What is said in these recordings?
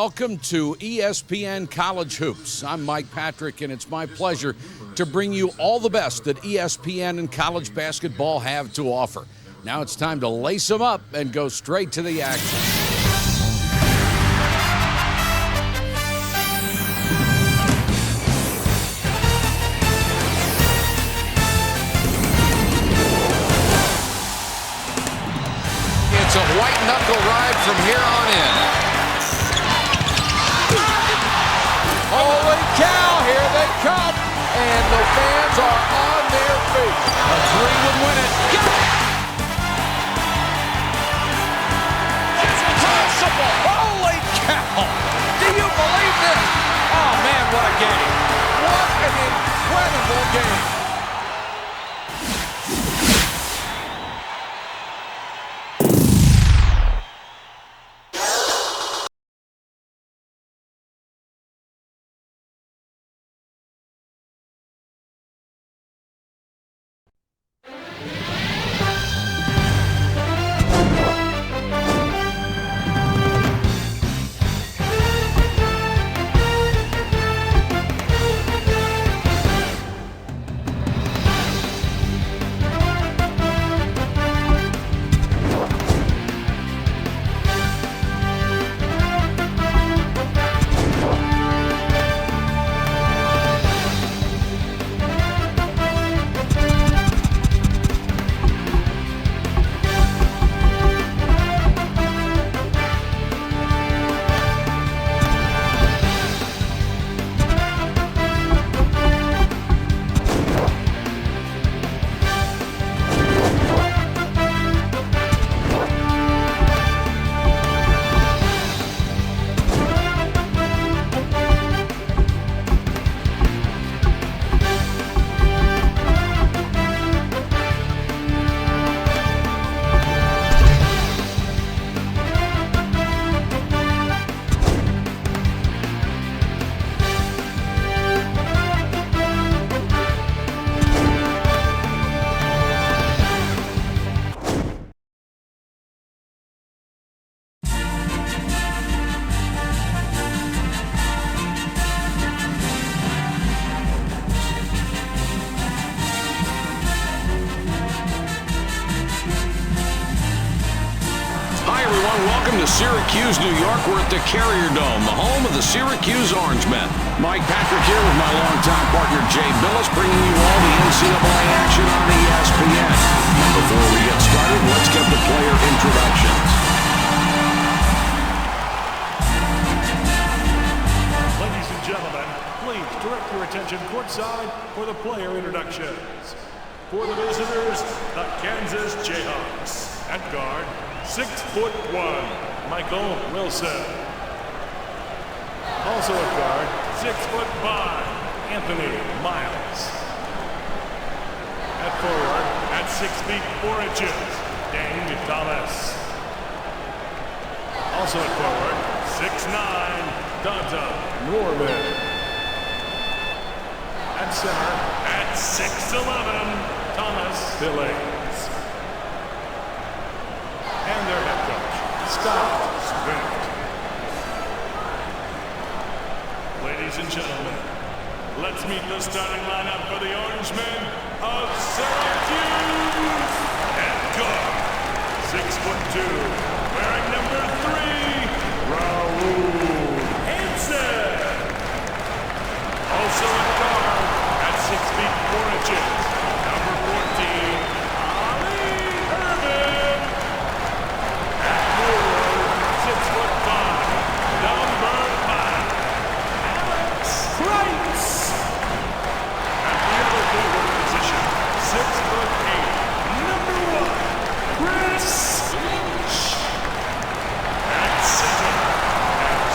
welcome to ESPN College Hoops. I'm Mike Patrick, and it's my pleasure to bring you all the best that ESPN and college basketball have to offer. Now it's time to lace them up and go straight to the action. It's a white-knuckle ride from here on in. Holy cow, here they come, and the fans are on their feet. A three would win it. It's impossible! Holy cow! Do you believe this? Oh, man, what a game. What an incredible game. Welcome to Syracuse, New York. We're at the Carrier Dome, the home of the Syracuse Orangemen. Mike Patrick here with my longtime partner, Jay Billis, bringing you all the NCAA action on ESPN. Before we get started, let's get the player introductions. Ladies and gentlemen, please direct your attention courtside for the player introductions. For the visitors, the Kansas Jayhawks. At guard, 6'1", Michael Wilson. Also at guard, 6'5", Anthony Miles. At forward, at 6 feet 4 inches, Dane Thomas. Also at forward, 6'9", Donta Norman. At center, at 6'11", Thomas Billings. And their head coach, Scott Swift. Ladies and gentlemen, let's meet the starting lineup for the Orangemen of Syracuse. At guard, 6'2", wearing number 3, Raul Hansen. Also at guard, at 6 feet 4 inches, number 14, Ali Irvin. At forward, 6'5", number 5, Alex Price. At the other forward position, 6'8", number 1, Chris Lynch. At center, at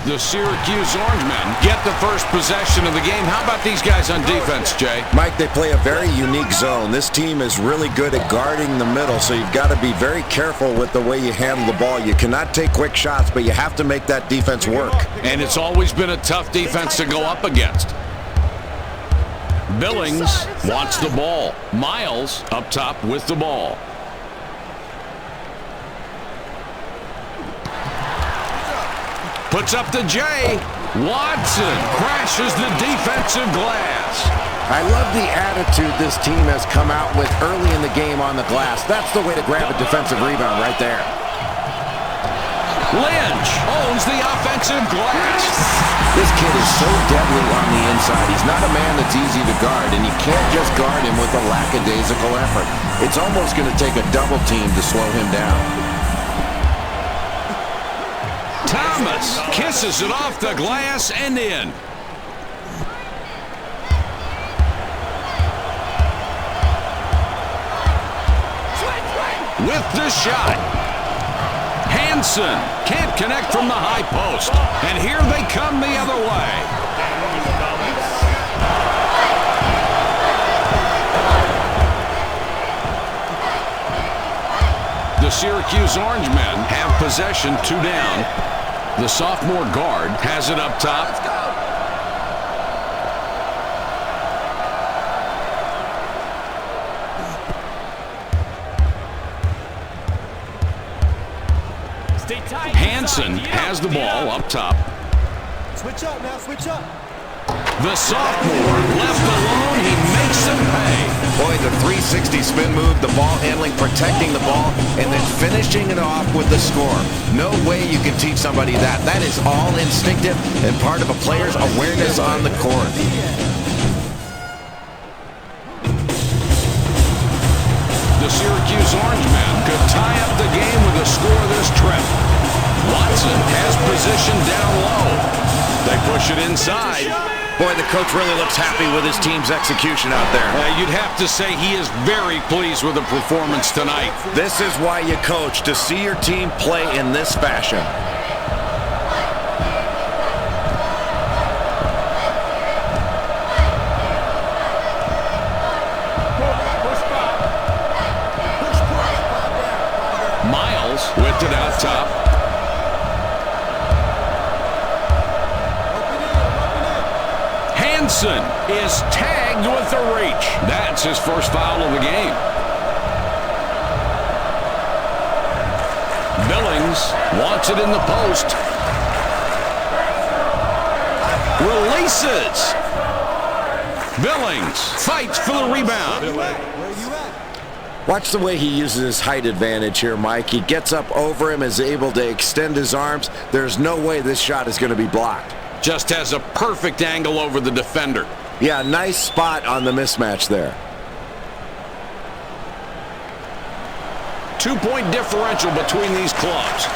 The Syracuse Orangemen get the first possession of the game. How about these guys on defense, Jay? Mike, they play a very unique zone. This team is really good at guarding the middle, so you've got to be very careful with the way you handle the ball. You cannot take quick shots, but you have to make that defense work. And it's always been a tough defense to go up against. Billings wants the ball. Miles up top with the ball. Puts up the J. Watson crashes the defensive glass. I love the attitude this team has come out with early in the game on the glass. That's the way to grab a defensive rebound right there. Lynch owns the offensive glass. This kid is so deadly on the inside. He's not a man that's easy to guard, and you can't just guard him with a lackadaisical effort. It's almost going to take a double team to slow him down. Thomas kisses it off the glass and in. With the shot. Hansen can't connect from the high post. And here they come the other way. The Syracuse Orangemen have possession, 2 down. The sophomore guard has it up top. Hansen has the ball up top. Switch up now, switch up. The sophomore left alone, he makes them pay. Boy, the 360 spin move, the ball handling, protecting the ball, and then finishing it off with the score. No way you can teach somebody that. That is all instinctive and part of a player's awareness on the court. The Syracuse Orangemen could tie up the game with a score this trip. Watson has position down low. They push it inside. Boy, the coach really looks happy with his team's execution out there. You'd have to say he is very pleased with the performance tonight. This is why you coach, to see your team play in this fashion. Miles with it out top. Hansen is tagged with the reach. That's his first foul of the game. Billings wants it in the post. Releases. Billings fights for the rebound. Watch the way he uses his height advantage here, Mike. He gets up over him, is able to extend his arms. There's no way this shot is going to be blocked. Just has a perfect angle over the defender. Yeah, nice spot on the mismatch there. 2-point differential between these clubs.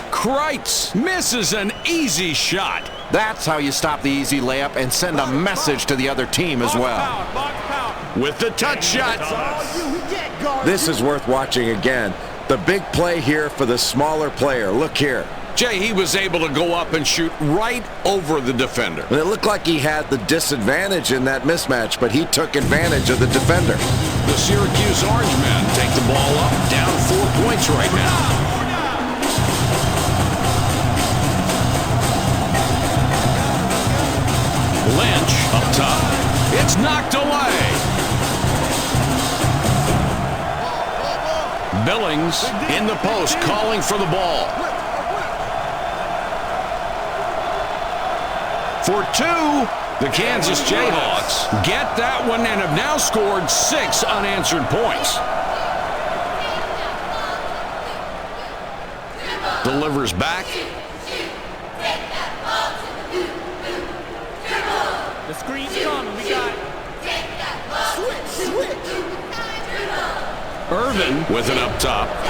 Kreitz misses an easy shot. That's how you stop the easy layup and send a message to the other team as well. With the touch shot. This is worth watching again. The big play here for the smaller player. Look here. Jay, he was able to go up and shoot right over the defender. And it looked like he had the disadvantage in that mismatch, but he took advantage of the defender. The Syracuse Orangemen take the ball up, down 4 points right now. Lynch up top. It's knocked away. Billings in the post calling for the ball. For 2, the Kansas Jayhawks get that one and have now scored 6 unanswered points. Delivers back. The screen's coming. We got switch. Irvin with it up top. We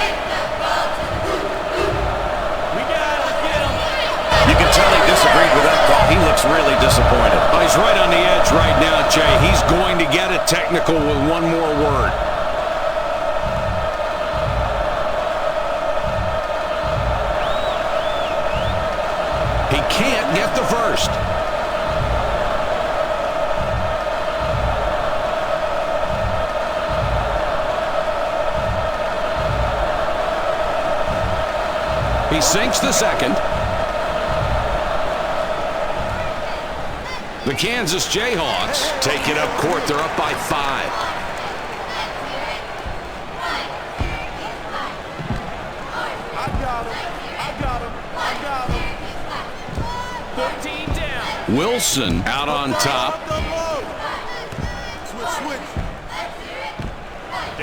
got it. Get him. You can tell he disagreed with that call. He looks really disappointed. Oh, he's right on the edge right now, Jay. He's going to get a technical with one more word. He can't get the first. He sinks the second. The Kansas Jayhawks take it up court. They're up by 5. Wilson out on top.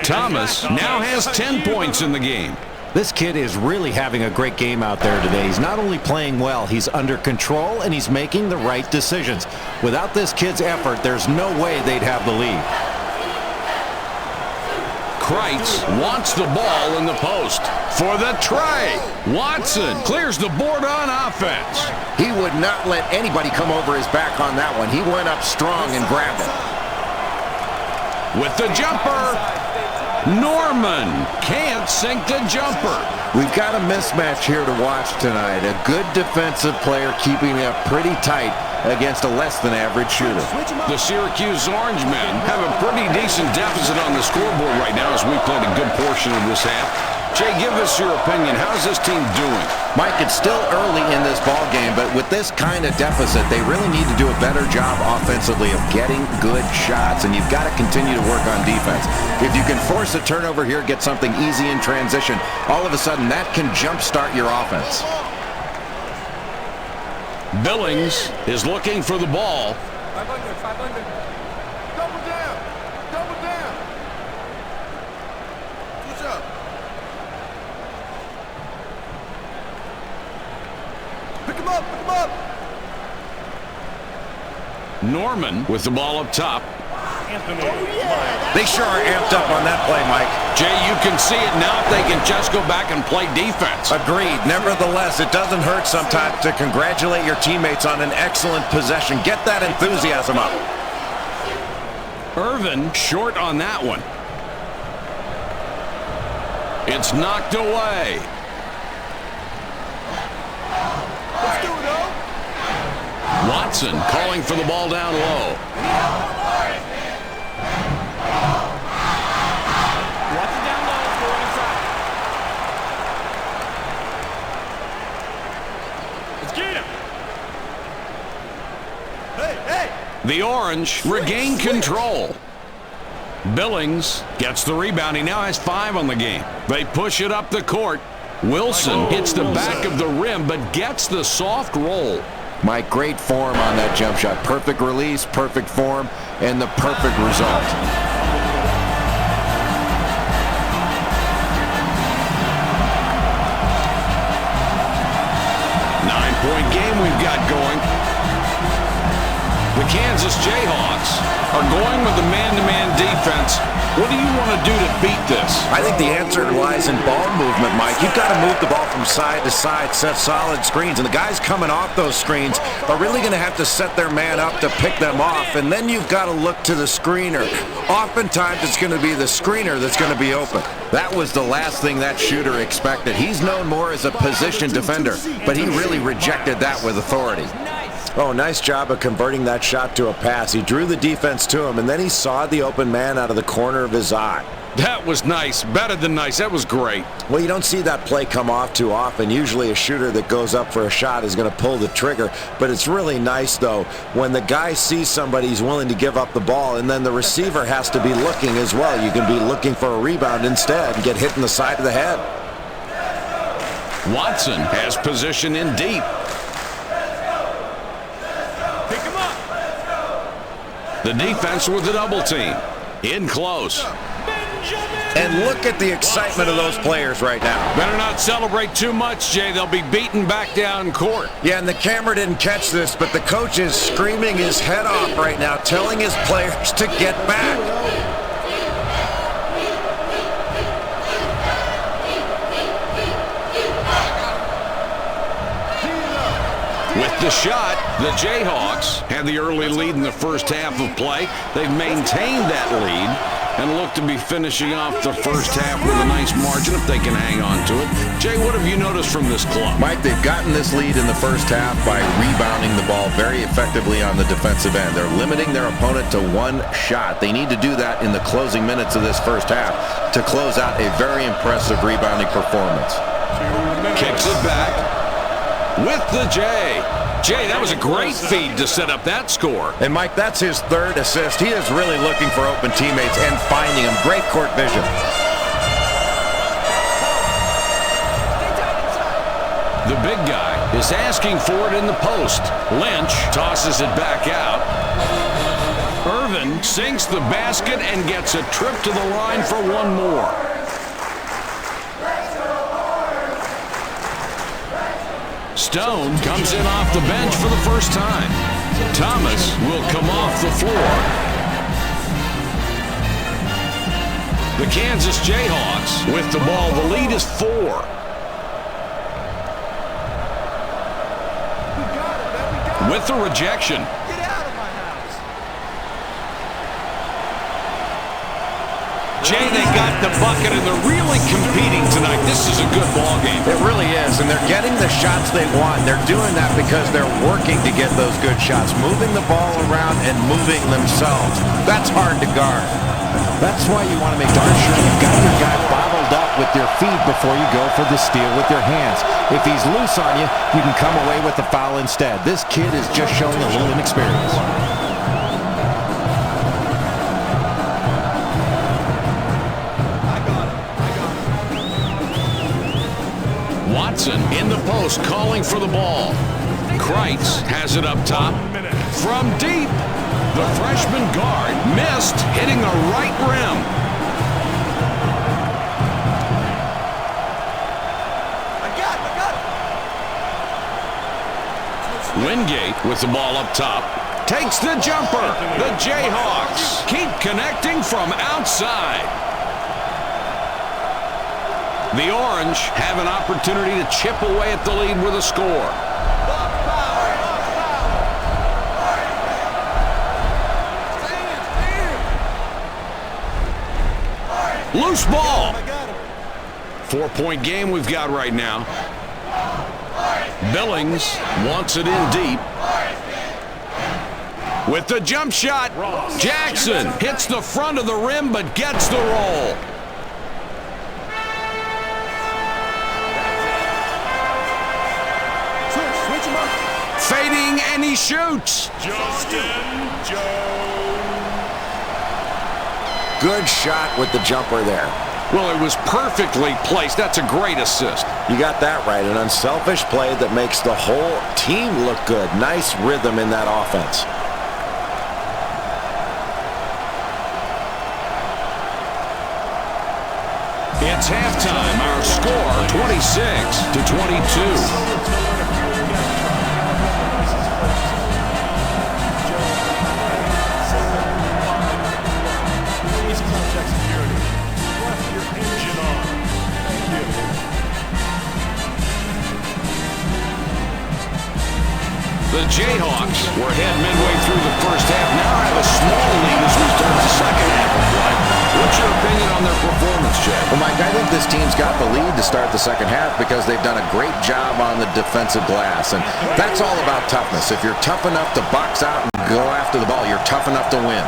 Thomas now has 10 points in the game. This kid is really having a great game out there today. He's not only playing well, he's under control, and he's making the right decisions. Without this kid's effort, there's no way they'd have the lead. Kreitz wants the ball in the post for the tray. Watson clears the board on offense. He would not let anybody come over his back on that one. He went up strong and grabbed it. With the jumper, Norman can't sink the jumper. We've got a mismatch here to watch tonight. A good defensive player keeping it up pretty tight against a less than average shooter. The Syracuse Orangemen have a pretty decent deficit on the scoreboard right now as we played a good portion of this half. Jay, give us your opinion. How's this team doing? Mike, it's still early in this ball game, but with this kind of deficit, they really need to do a better job offensively of getting good shots, and you've got to continue to work on defense. If you can force a turnover here, get something easy in transition, all of a sudden that can jumpstart your offense. Billings is looking for the ball. 500. Double down. Push up. Pick him up. Norman with the ball up top. They sure are amped up on that play, Mike. Jay, you can see it now if they can just go back and play defense. Agreed. Nevertheless, it doesn't hurt sometimes to congratulate your teammates on an excellent possession. Get that enthusiasm up. Irvin short on that one. It's knocked away. Let's do it, though. Watson calling for the ball down low. The Orange regain control. Billings gets the rebound. He now has 5 on the game. They push it up the court. Wilson hits the back of the rim, but gets the soft roll. Mike, great form on that jump shot. Perfect release, perfect form, and the perfect result. Nine-point game we've got going. The Kansas Jayhawks are going with the man-to-man defense. What do you want to do to beat this? I think the answer lies in ball movement, Mike. You've got to move the ball from side to side, set solid screens, and the guys coming off those screens are really going to have to set their man up to pick them off, and then you've got to look to the screener. Oftentimes, it's going to be the screener that's going to be open. That was the last thing that shooter expected. He's known more as a position defender, but he really rejected that with authority. Oh, nice job of converting that shot to a pass. He drew the defense to him, and then he saw the open man out of the corner of his eye. That was nice. Better than nice. That was great. Well, you don't see that play come off too often. Usually a shooter that goes up for a shot is going to pull the trigger. But it's really nice, though, when the guy sees somebody he's willing to give up the ball, and then the receiver has to be looking as well. You can be looking for a rebound instead and get hit in the side of the head. Watson has position in deep. The defense with the double team. In close. And look at the excitement of those players right now. Better not celebrate too much, Jay. They'll be beaten back down court. Yeah, and the camera didn't catch this, but the coach is screaming his head off right now, telling his players to get back. With the shot, the Jayhawks had the early lead in the first half of play. They've maintained that lead, and look to be finishing off the first half with a nice margin if they can hang on to it. Jay, what have you noticed from this club? Mike, they've gotten this lead in the first half by rebounding the ball very effectively on the defensive end. They're limiting their opponent to one shot. They need to do that in the closing minutes of this first half to close out a very impressive rebounding performance. Kicks it back with the J. Jay, that was a great feed to set up that score. And, Mike, that's his third assist. He is really looking for open teammates and finding them. Great court vision. The big guy is asking for it in the post. Lynch tosses it back out. Irvin sinks the basket and gets a trip to the line for one more. Stone comes in off the bench for the first time. Thomas will come off the floor. The Kansas Jayhawks with the ball. The lead is 4. With the rejection. Get out of my house. Jay, they got the bucket, and they're really competing tonight. This is a good ball game. It really is, and they're getting the shots they want. They're doing that because they're working to get those good shots, moving the ball around and moving themselves. That's hard to guard. That's why you want to make darn sure you've got your guy bottled up with your feet before you go for the steal with your hands. If he's loose on you, you can come away with the foul instead. This kid is just showing a little inexperience. Watson in the post calling for the ball. Kreitz has it up top. From deep, the freshman guard missed, hitting the right rim. I got it. Wingate with the ball up top. Takes the jumper. The Jayhawks keep connecting from outside. The Orange have an opportunity to chip away at the lead with a score. Loose ball. 4-point game we've got right now. Billings wants it in deep. With the jump shot, Jackson hits the front of the rim but gets the roll. Switch him up. Fading, and he shoots. Justin Jones. Good shot with the jumper there. Well, it was perfectly placed. That's a great assist. You got that right. An unselfish play that makes the whole team look good. Nice rhythm in that offense. It's halftime. Our score, 26-22. The Jayhawks were ahead midway through the first half. Now have a small lead as we start the second half of play. What's your opinion on their performance, Jay? Well, Mike, I think this team's got the lead to start the second half because they've done a great job on the defensive glass. And that's all about toughness. If you're tough enough to box out and go after the ball, you're tough enough to win.